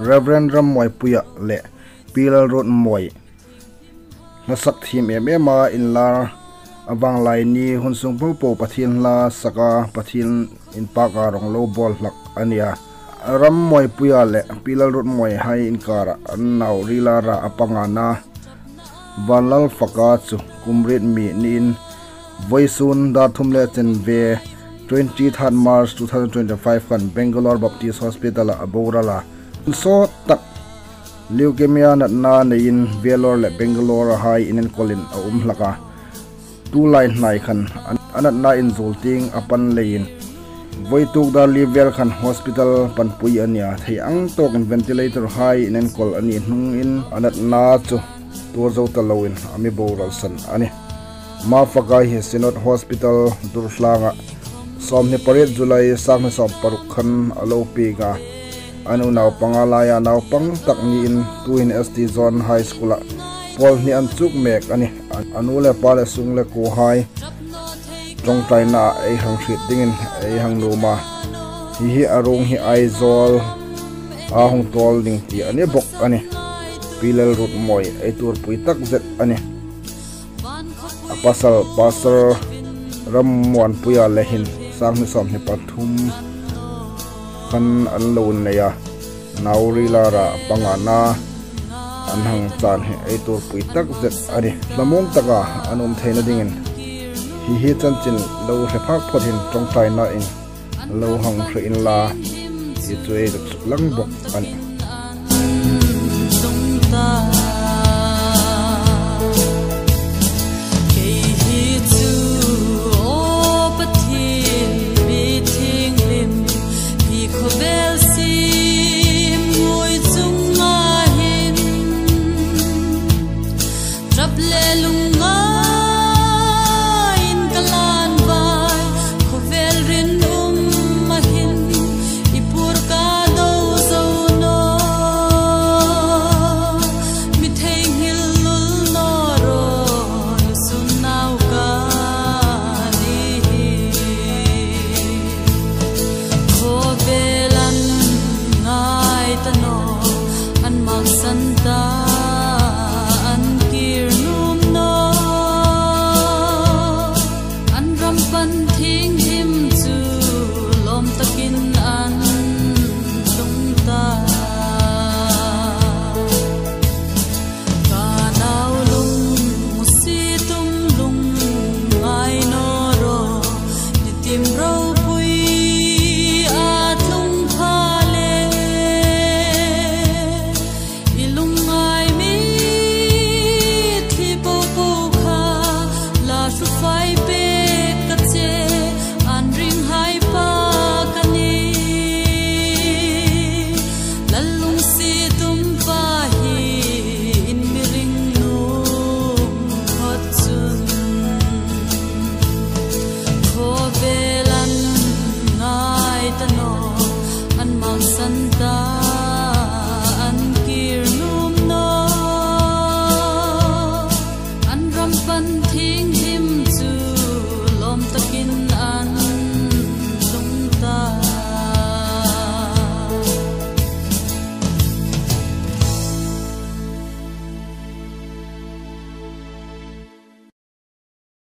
Reverend Lalruotmawi puya le Lalruotmawi na sak thim ma in la abang lai ni hunsung po pathin la saka pathin in paka rong lo bol lak ania Lalruotmawi puya le Lalruotmawi hai in kara nau rila ra apangana vanlal faka chu kumrit mi nin voisun da thumle chen ve 20 March 2025 kan Bangalore Baptist Hospital aborala so tak leukemia na in Velor le Bangalore hai in kolin laka two line nai khan anat na in zulting apan lein voituk da level khan hospital panpui ania thei ang tok in ventilator hai in kol ani hnung in anat na chu tur zo talawin ami boral san ani ma faka hi sinot hospital durflanga somni paret July sang som paruk khan alo pega anu naw pangalaya naw pang takni in tuin ST zone high school pol ni an chuk mek ani anu le pale sung le ko hai trong tai na ei hang thrit dingin ei hang numa hi arong hi aizol a hong tol ding ti ani bok ani Lalruotmawi ei tuorpui takzet ani apasal pastor ramwan puya lehin sang ni som ni pathum kan an lon neya nauri lara pangana anhang chan he ei tuorpui takzet ani lamong taka anum theina dingin hi chanchin lo rephak phodin trong tai na in lo hang thre in la hi chue lang bok ani